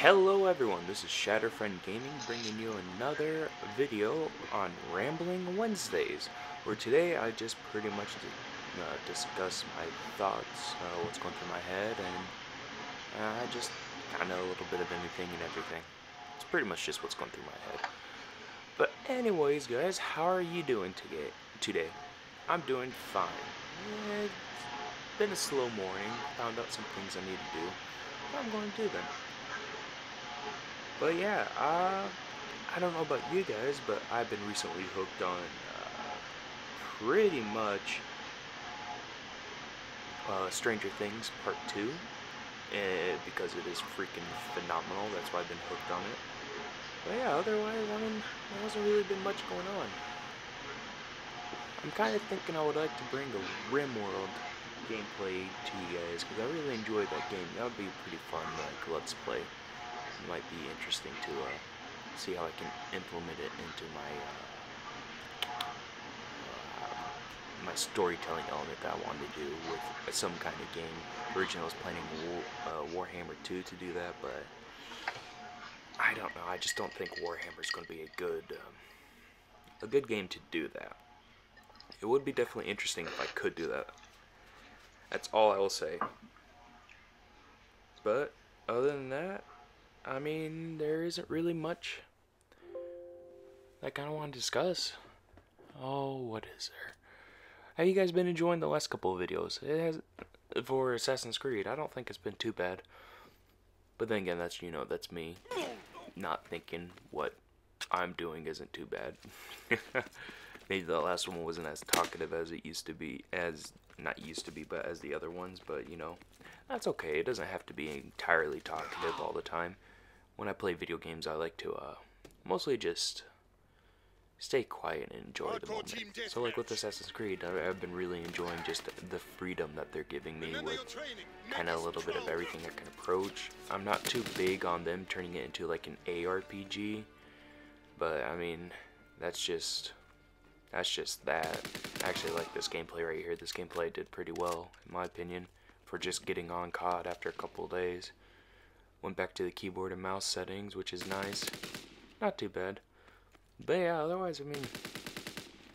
Hello everyone, this is Shatteredfriend Gaming bringing you another video on Rambling Wednesdays, where today I just pretty much discuss my thoughts, what's going through my head, and I just kind of a little bit of anything and everything. It's pretty much just what's going through my head. But anyways guys, how are you doing today? I'm doing fine. It's been a slow morning, found out some things I need to do, but I'm going to do them. But yeah, I don't know about you guys, but I've been recently hooked on pretty much Stranger Things Part 2, because it is freaking phenomenal. That's why I've been hooked on it. But yeah, otherwise, I mean, there hasn't really been much going on. I'm kind of thinking I would like to bring a RimWorld gameplay to you guys, because I really enjoyed that game. That would be pretty fun, like, let's play. It might be interesting to see how I can implement it into my storytelling element that I wanted to do with some kind of game. Originally I was planning Warhammer 2 to do that, but I don't know. I just don't think Warhammer is going to be a good game to do that. It would be definitely interesting if I could do that. That's all I will say. But other than that, I mean, there isn't really much I kind of want to discuss. Oh, what is there? Have you guys been enjoying the last couple of videos? It has, for Assassin's Creed, I don't think it's been too bad. But then again, that's, that's me not thinking what I'm doing isn't too bad. Maybe the last one wasn't as talkative as it used to be, not used to be, but as the other ones, but that's okay. It doesn't have to be entirely talkative all the time. When I play video games, I like to mostly just stay quiet and enjoy the moment. So like with Assassin's Creed, I've been really enjoying just the freedom that they're giving me with kind of a little bit of everything I can approach. I'm not too big on them turning it into like an ARPG, but I mean, that's just that. I actually like this gameplay right here. This gameplay did pretty well, in my opinion, for just getting on COD after a couple of days. Went back to the keyboard and mouse settings, which is nice. Not too bad. But yeah, otherwise, I mean,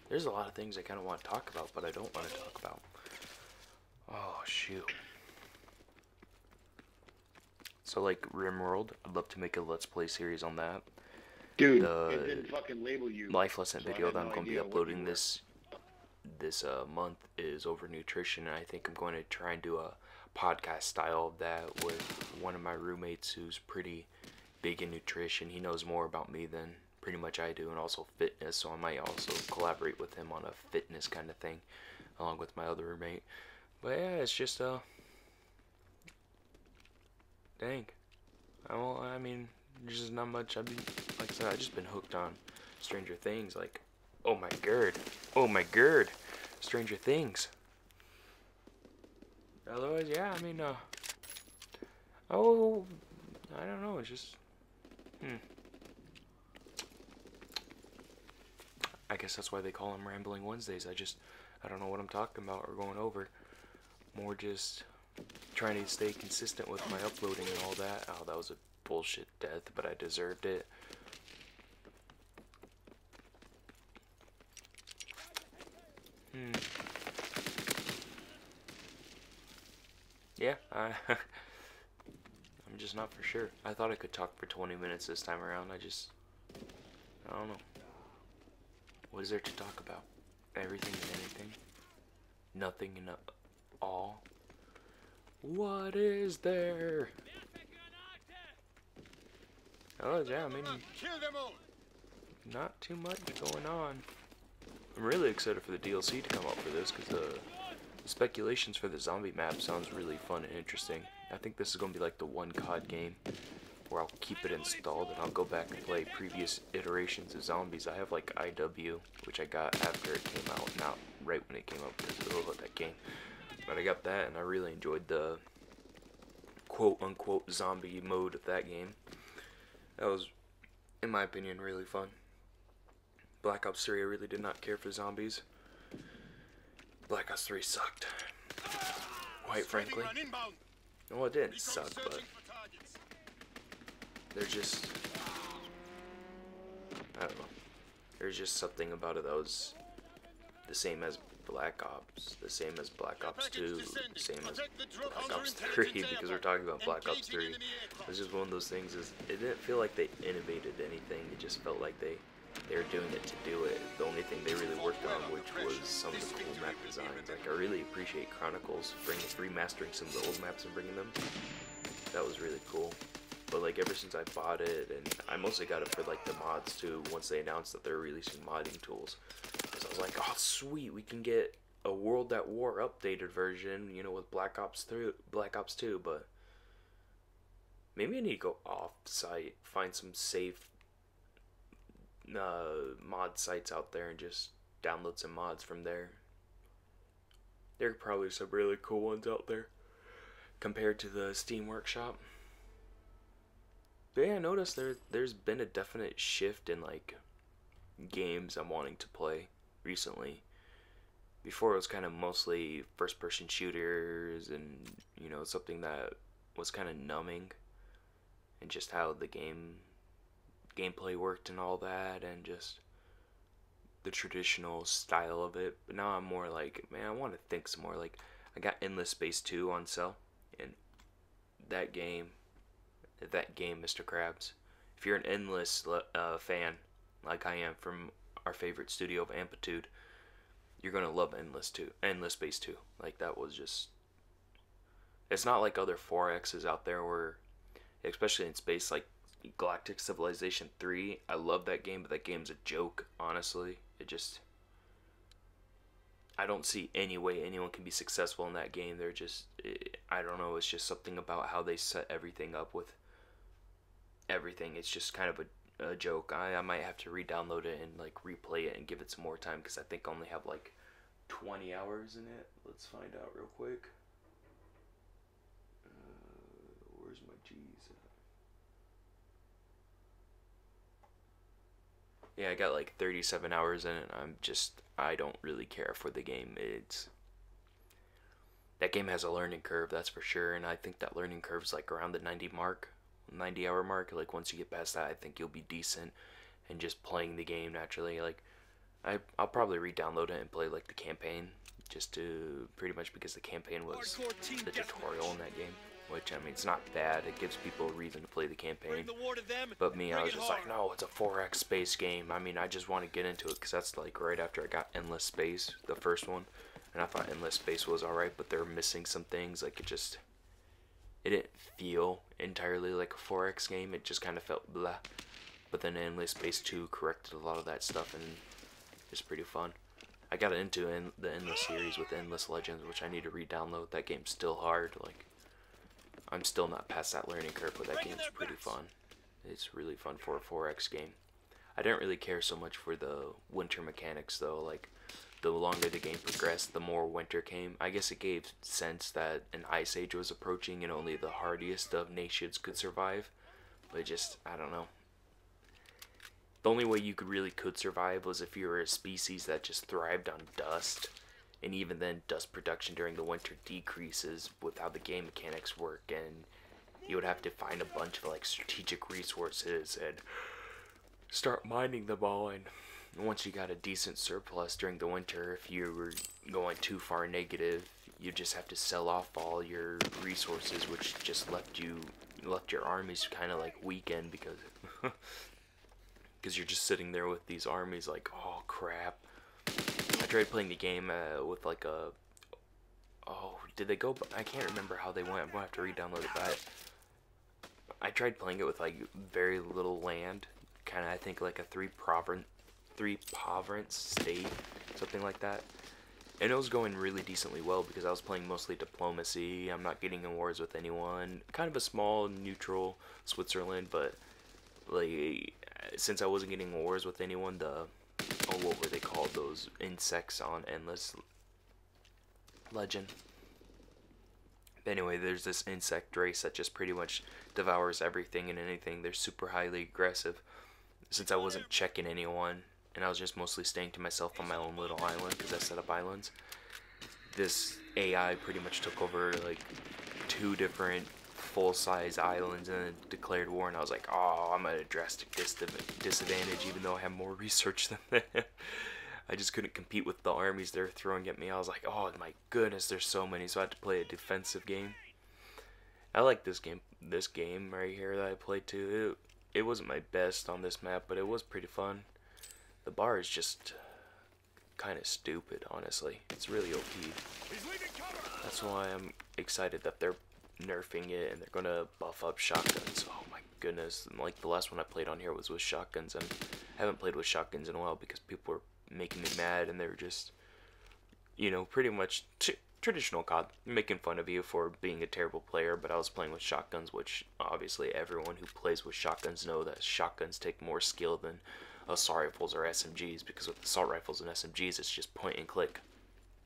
there's a lot of things I kind of want to talk about, but I don't want to talk about. Oh, shoot. So, like, RimWorld, I'd love to make a Let's Play series on that. Dude, it didn't fucking label you. Life lesson So video that I'm no going to be idea what uploading you this month is over nutrition, and I think I'm going to try and do a podcast style of that with one of my roommates who's pretty big in nutrition. He knows more about me than pretty much I do, and also fitness, so I might also collaborate with him on a fitness kind of thing along with my other roommate. But yeah, it's just dang, I mean, there's just not much. Like I said, I've just been hooked on Stranger Things. Like, oh my god, Stranger Things. Otherwise, yeah, I mean, oh, I don't know, it's just, I guess that's why they call them Rambling Wednesdays. I don't know what I'm talking about or going over. More just trying to stay consistent with my uploading and all that. Oh, that was a bullshit death, but I deserved it. Yeah, I'm just not for sure. I thought I could talk for 20 minutes this time around. I don't know. What is there to talk about? Everything and anything? Nothing and all? What is there? Oh, yeah, I mean, not too much going on. I'm really excited for the DLC to come out for this, because the speculations for the zombie map sounds really fun and interesting. I think this is going to be like the one COD game where I'll keep it installed and I'll go back and play previous iterations of zombies. I have like IW, which I got after it came out, not right when it came out because of that game. But I got that and I really enjoyed the quote-unquote zombie mode of that game. That was, in my opinion, really fun. Black Ops 3, I really did not care for zombies. Black Ops 3 sucked, quite frankly. No, it didn't suck, but they're just, I don't know. There's just something about it that was the same as Black Ops, the same as Black Ops 2, the same as Black Ops 3, because we're talking about Black Ops 3. It was just one of those things, it didn't feel like they innovated anything, it just felt like they were doing it to do it. The only thing they really worked on, which was some of the cool map designs. Like, I really appreciate Chronicles remastering some of the old maps and bringing them. That was really cool. But like ever since I bought it, and I mostly got it for like the mods too, once they announced that they're releasing modding tools. Because I was like, oh sweet, we can get a World at War updated version, you know, with Black Ops 2, but maybe I need to go off site, find some safe mod sites out there and just download some mods from there. There are probably some really cool ones out there compared to the Steam Workshop. But yeah, I noticed there's been a definite shift in like games I'm wanting to play recently. Before it was kind of mostly first person shooters and, you know, something that was kind of numbing, and just how the gameplay worked and all that, and just the traditional style of it. But now I'm more like, man, I want to think some more. Like, I got Endless Space 2 on sale, and that game, Mr. Krabs, if you're an Endless fan like I am from our favorite studio of Amplitude, you're gonna love Endless Space 2. Like, that was just, it's not like other 4X's out there where, especially in space, like Galactic Civilization 3, I love that game, but that game's a joke, honestly. I don't see any way anyone can be successful in that game. They're just, I don't know, it's just something about how they set everything up with everything. It's just kind of a joke. I might have to re-download it and like replay it and give it some more time, because I think I only have like 20 hours in it. Let's find out real quick. Where's my G's at? Yeah, I got like 37 hours in it. I don't really care for the game. That game has a learning curve, that's for sure, and I think that learning curve's like around the 90 hour mark. Like, once you get past that, I think you'll be decent and just playing the game naturally. Like, I'll probably re-download it and play like the campaign, just to pretty much, because the campaign was the tutorial in that game, which, I mean, it's not bad. It gives people a reason to play the campaign. But me, I was just like, no, it's a 4X space game. I mean, I just want to get into it, because that's like right after I got Endless Space, the first one, and I thought Endless Space was alright, but they're missing some things. Like, it didn't feel entirely like a 4X game. It just kind of felt blah. But then Endless Space 2 corrected a lot of that stuff, and it's pretty fun. I got into the Endless series with Endless Legends, which I need to re-download. That game's still hard. Like, I'm still not past that learning curve, but that game's pretty fun. It's really fun for a 4X game. I didn't really care so much for the winter mechanics, though. Like, the longer the game progressed, the more winter came. I guess it gave sense that an ice age was approaching and only the hardiest of nations could survive. But just, I don't know. The only way you could survive was if you were a species that just thrived on dust. And even then, dust production during the winter decreases with how the game mechanics work, and you would have to find a bunch of like strategic resources and start mining them all. And once you got a decent surplus during the winter, if you were going too far negative, you just have to sell off all your resources, which just left your armies kind of like weakened, because you're just sitting there with these armies like, oh crap. I tried playing the game with like did they go? I can't remember how they went. I'm gonna have to re-download it, but I tried playing it with like very little land, kind of, I think like a three province state, something like that. And it was going really decently well, because I was playing mostly diplomacy. I'm not getting in wars with anyone. Kind of a small neutral Switzerland, but like, since I wasn't getting in wars with anyone, what were they called, those insects on Endless Legend? Anyway, there's this insect race that just pretty much devours everything and anything. They're super highly aggressive. Since I wasn't checking anyone, and I was just mostly staying to myself on my own little island, because I set up islands, this AI pretty much took over like 2 different full-size islands and declared war, and I was like, oh, I'm at a drastic disadvantage, even though I have more research than them. I just couldn't compete with the armies they're throwing at me. I was like, oh my goodness, there's so many, so I had to play a defensive game. I like this game right here that I played too. It wasn't my best on this map, but it was pretty fun. The bar is just kind of stupid, honestly. It's really OP. That's why I'm excited that they're nerfing it and they're gonna buff up shotguns. Oh my goodness. And like the last one I played on here was with shotguns, and I haven't played with shotguns in a while because people were making me mad, and they were just, you know, pretty much traditional COD, making fun of you for being a terrible player. But I was playing with shotguns, which obviously everyone who plays with shotguns know that shotguns take more skill than assault rifles or SMGs, because with assault rifles and SMGs it's just point and click.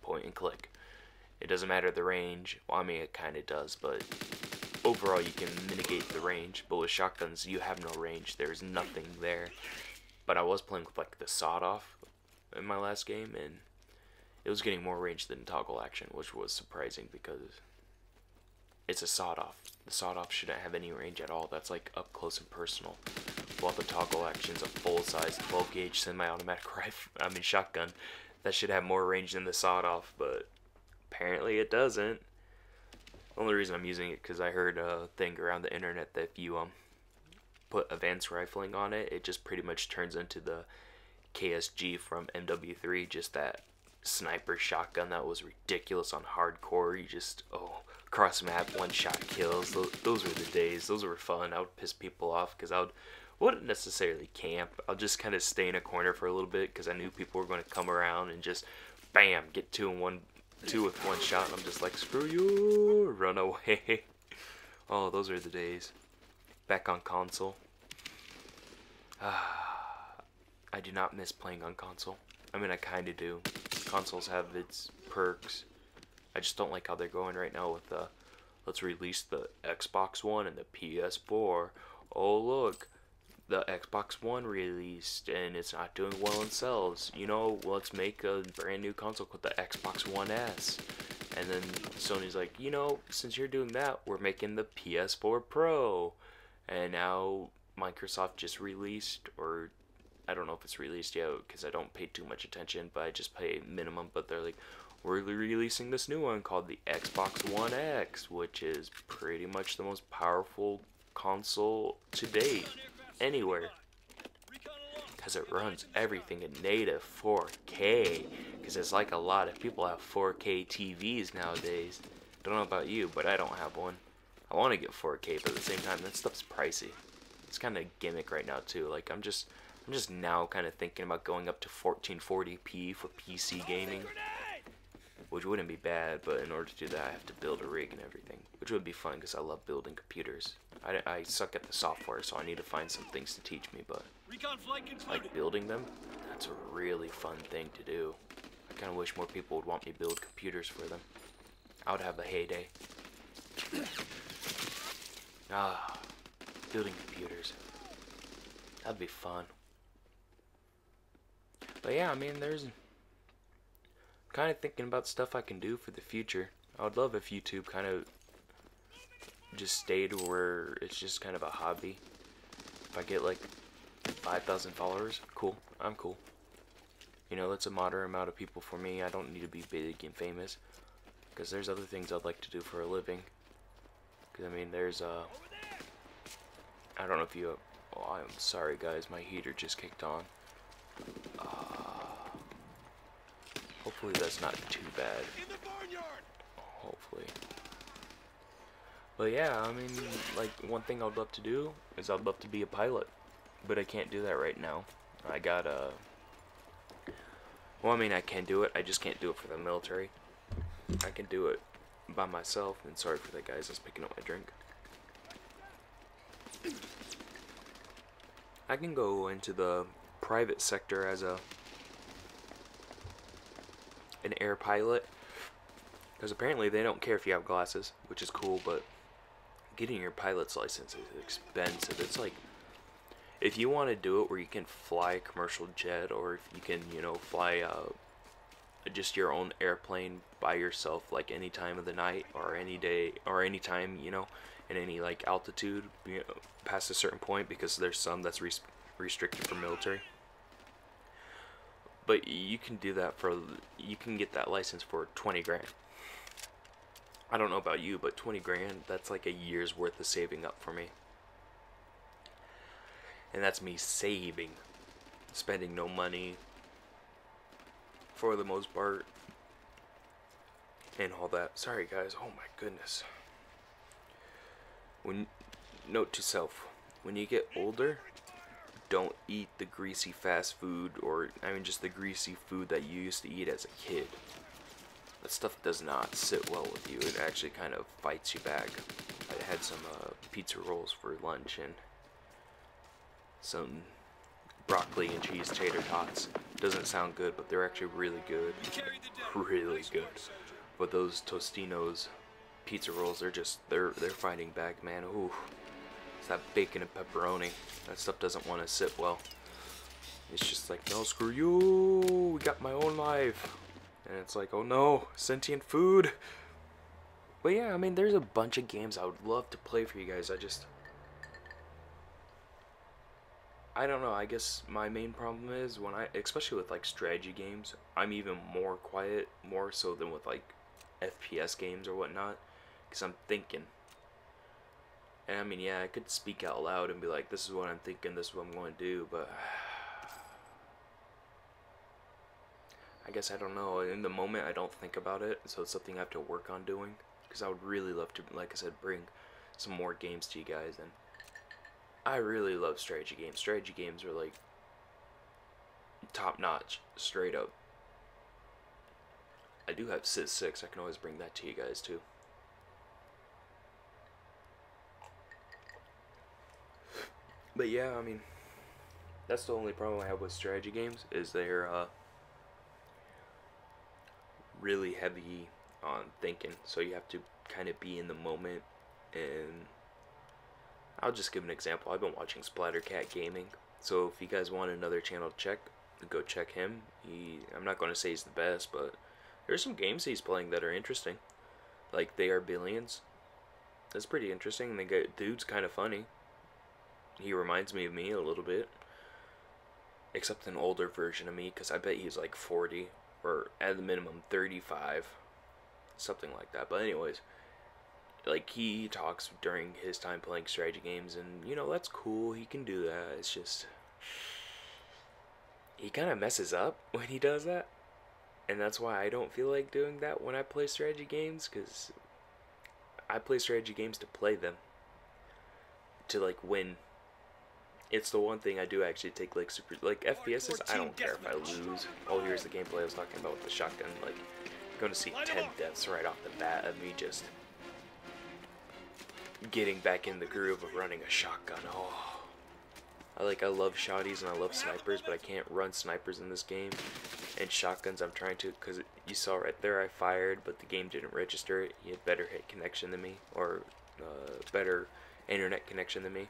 Point and click. It doesn't matter the range. Well, I mean, it kind of does, but overall you can mitigate the range. But with shotguns, you have no range. There's nothing there. But I was playing with like the sawed-off in my last game, and it was getting more range than toggle action, which was surprising because it's a sawed-off. The sawed-off shouldn't have any range at all. That's like up close and personal. While the toggle action's a full-size 12-gauge semi-automatic rifle, I mean shotgun, that should have more range than the sawed-off, but apparently it doesn't. The only reason I'm using it because I heard a thing around the internet that if you put advanced rifling on it, it just pretty much turns into the KSG from MW3, just that sniper shotgun that was ridiculous on hardcore. You just, cross map, one shot kills. Those were the days. Those were fun. I would piss people off because wouldn't necessarily camp. I'll just kind of stay in a corner for a little bit because I knew people were going to come around and just bam, get two with one shot, and I'm just like, screw you, run away. Oh, those are the days. Back on console. I do not miss playing on console. I mean, I kind of do. Consoles have its perks. I just don't like how they're going right now with let's release the Xbox One and the PS4. Oh, look, the Xbox One released and it's not doing well in sales. You know, let's make a brand new console with the Xbox One S. And then Sony's like, you know, since you're doing that, we're making the PS4 Pro. And now Microsoft just released, or I don't know if it's released yet because I don't pay too much attention, but I just pay minimum. But they're like, we're releasing this new one called the Xbox One X, which is pretty much the most powerful console to date anywhere, because it runs everything in native 4K. Because it's like a lot of people have 4K TVs nowadays. Don't know about you, but I don't have one. I want to get 4K, but at the same time, that stuff's pricey. It's kind of a gimmick right now too. Like I'm just now kind of thinking about going up to 1440p for PC gaming, which wouldn't be bad, but in order to do that I have to build a rig and everything, which would be fun because I love building computers. I suck at the software, so I need to find some things to teach me, but like building them, that's a really fun thing to do. I kind of wish more people would want me to build computers for them. I would have a heyday. Building computers. That'd be fun. But yeah, I mean, kind of thinking about stuff I can do for the future. I would love if YouTube kind of just stayed where it's just kind of a hobby. If I get like 5,000 followers, cool. I'm cool. You know, that's a moderate amount of people for me. I don't need to be big and famous, because there's other things I'd like to do for a living. Because I mean, there's I don't know if you. Oh, I'm sorry, guys. My heater just kicked on. Hopefully that's not too bad. Hopefully. But yeah, I mean, like, one thing I'd love to do is I'd love to be a pilot. But I can't do that right now. I got well, I mean, I can do it. I just can't do it for the military. I can do it by myself. And sorry for that, guys. I was picking up my drink. I can go into the private sector as an air pilot, because apparently they don't care if you have glasses, which is cool, but getting your pilot's license is expensive. It's like, if you want to do it where you can fly a commercial jet, or if you can, you know, fly just your own airplane by yourself, like any time of the night or any day or any time, you know, in any like altitude, you know, past a certain point, because there's some that's restricted for military. But you can do that for, you can get that license for 20 grand. I don't know about you, but 20 grand, that's like a year's worth of saving up for me. And that's me saving, spending no money for the most part, and all that. Sorry guys, oh my goodness. Note to self, when you get older, don't eat the greasy fast food, or I mean just the greasy food that you used to eat as a kid. That stuff does not sit well with you. It actually kind of fights you back. I had some pizza rolls for lunch and some broccoli and cheese tater tots. Doesn't sound good, but they're actually really good. Really good. But those Tostinos pizza rolls, they're fighting back, man. Ooh. It's that bacon and pepperoni. That stuff doesn't want to sit well. It's just like, no, screw you. We got my own life. And it's like, oh no, sentient food. But yeah, I mean, there's a bunch of games I would love to play for you guys. I don't know, I guess my main problem is when especially with like strategy games, I'm even more quiet, more so than with like FPS games or whatnot, because I'm thinking. And I mean, yeah, I could speak out loud and be like, this is what I'm thinking, this is what I'm going to do, but I guess I don't know. In the moment, I don't think about it, so it's something I have to work on doing, because I would really love to, like I said, bring some more games to you guys. And I really love strategy games. Strategy games are like top notch, straight up. I do have Civ 6, I can always bring that to you guys too. But yeah, I mean, that's the only problem I have with strategy games, is they're really heavy on thinking, so you have to kind of be in the moment. And I'll just give an example. I've been watching Splattercat Gaming, so if you guys want another channel to check, go check him. I'm not going to say he's the best, but there's some games he's playing that are interesting, like They Are Billions. That's pretty interesting. The dude's kind of funny. He reminds me of me a little bit, except an older version of me, because I bet he's like 40, or at the minimum 35, something like that. But anyways, like, he talks during his time playing strategy games, and you know, that's cool, he can do that. It's just, he kind of messes up when he does that, and that's why I don't feel like doing that when I play strategy games, because I play strategy games to play them, to like win. It's the one thing I do actually take like super, like FPSs, I don't care if I lose. Oh, here's the gameplay I was talking about with the shotgun. Like, you're going to see 10 deaths right off the bat of me just getting back in the groove of running a shotgun. Oh, I love shotties and I love snipers, but I can't run snipers in this game. And shotguns I'm trying to, because you saw right there I fired, but the game didn't register it. You had better hit connection than me, or better internet connection than me.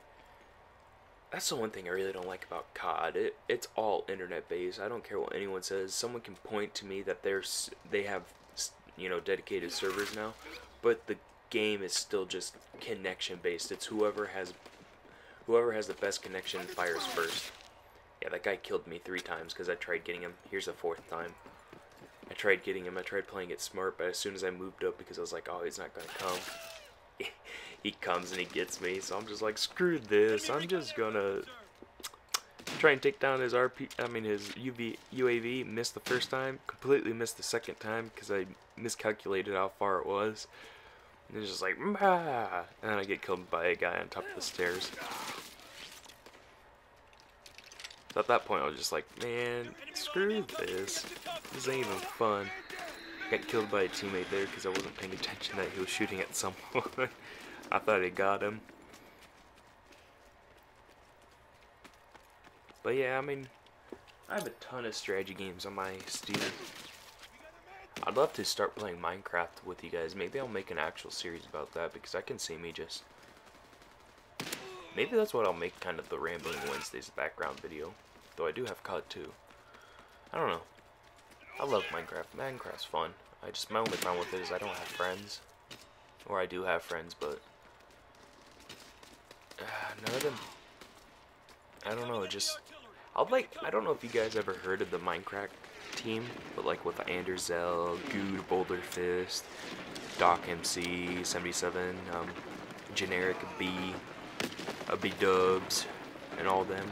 That's the one thing I really don't like about COD. It's all internet based. I don't care what anyone says. Someone can point to me that they have, you know, dedicated servers now, but the game is still just connection based. It's whoever has the best connection fires first. Yeah, that guy killed me 3 times because I tried getting him. Here's the 4th time. I tried getting him. I tried playing it smart, but as soon as I moved up, because I was like, oh, he's not gonna come. He comes and he gets me, so I'm just like, screw this. I'm just gonna try and take down his his UAV. Missed the first time, completely missed the second time because I miscalculated how far it was. And it's just like, ah, and then I get killed by a guy on top of the stairs. So at that point, I was just like, man, screw this. This ain't even fun. I got killed by a teammate there because I wasn't paying attention that he was shooting at someone. I thought I got him. But yeah, I mean, I have a ton of strategy games on my Steam. I'd love to start playing Minecraft with you guys. Maybe I'll make an actual series about that, because I can see me just... Maybe that's what I'll make kind of the Rambling Wednesdays background video. Though I do have COD too. I don't know. I love Minecraft. Minecraft's fun. My only problem with it is I don't have friends. Or I do have friends, but none of them. I don't know. Just I don't know if you guys ever heard of the Minecraft team, but like with Anderzel, Good, Boulder Fist, Doc MC, 77, Generic B, B Dubs, and all them.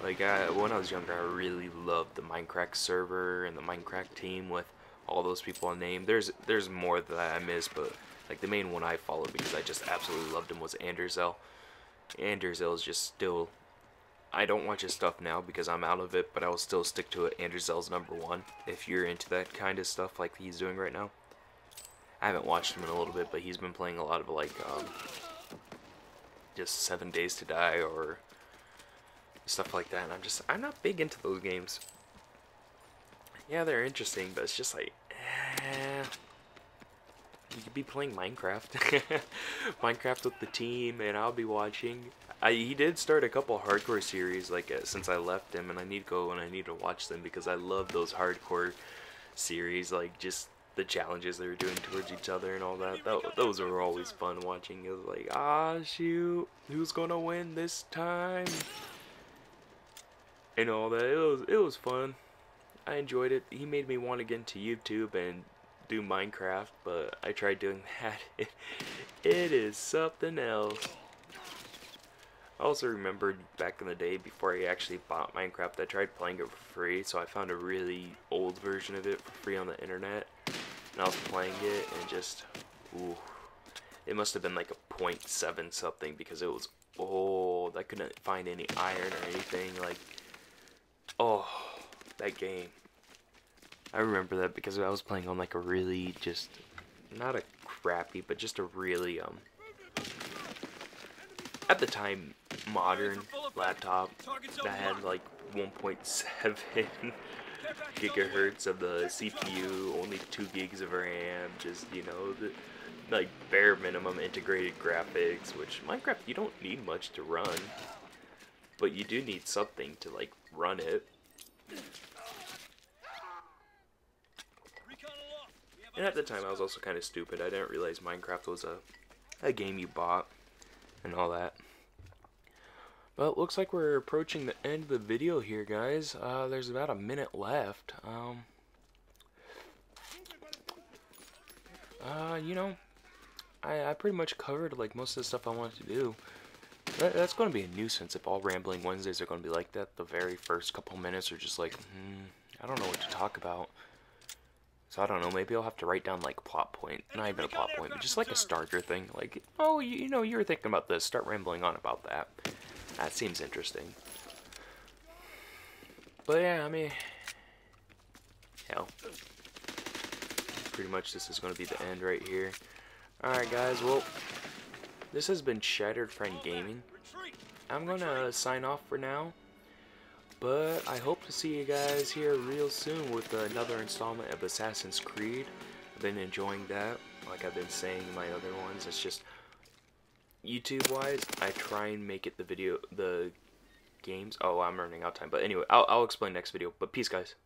Like when I was younger, I really loved the Minecraft server and the Minecraft team with all those people on name. There's more that I miss, but like the main one I followed because I just absolutely loved him was Anderzel. Anderzel is just still. I don't watch his stuff now because I'm out of it, but I will still stick to it. Anderzel's #1 if you're into that kind of stuff like he's doing right now. I haven't watched him in a little bit, but he's been playing a lot of like just 7 Days to Die or stuff like that, and I'm not big into those games. Yeah, they're interesting, but it's just like, you could be playing Minecraft. Minecraft with the team, and I'll be watching. He did start a couple hardcore series, like, since I left him, and I need to go and I need to watch them, because I love those hardcore series, like, just the challenges they were doing towards each other and all that. Those were always fun watching. It was like, ah, shoot, who's gonna win this time? And all that. It was fun. I enjoyed it. He made me want to get into YouTube and do Minecraft, but I tried doing that. It is something else. I also remembered back in the day before I actually bought Minecraft, I tried playing it for free, so I found a really old version of it for free on the internet, and I was playing it, and just, ooh, it must have been like a .7 something, because it was old. I couldn't find any iron or anything. Like, oh, that game. I remember that because I was playing on like a really just, not a crappy, but just a really, at the time, modern laptop that had like 1.7 gigahertz of the CPU, only 2 gigs of RAM, just, you know, the like bare minimum integrated graphics, which Minecraft, you don't need much to run, but you do need something to like run it. And at the time I was also kind of stupid. I didn't realize Minecraft was a game you bought and all that. But it looks like we're approaching the end of the video here, guys. There's about a minute left. You know, I pretty much covered like most of the stuff I wanted to do. That's going to be a nuisance if all Rambling Wednesdays are going to be like that. The very first couple minutes are just like, I don't know what to talk about. So I don't know, maybe I'll have to write down like plot point, not even a plot point, but just like a starter thing, like, oh, you know, you were thinking about this, start rambling on about that. That seems interesting. But yeah, I mean, hell, pretty much this is going to be the end right here. Alright guys, well, this has been Shatteredfriend Gaming. I'm going to sign off for now. But I hope to see you guys here real soon with another installment of Assassin's Creed. I've been enjoying that, like I've been saying in my other ones. It's just, YouTube-wise, I try and make it the games. Oh, I'm running out of time. But anyway, I'll explain next video. But peace, guys.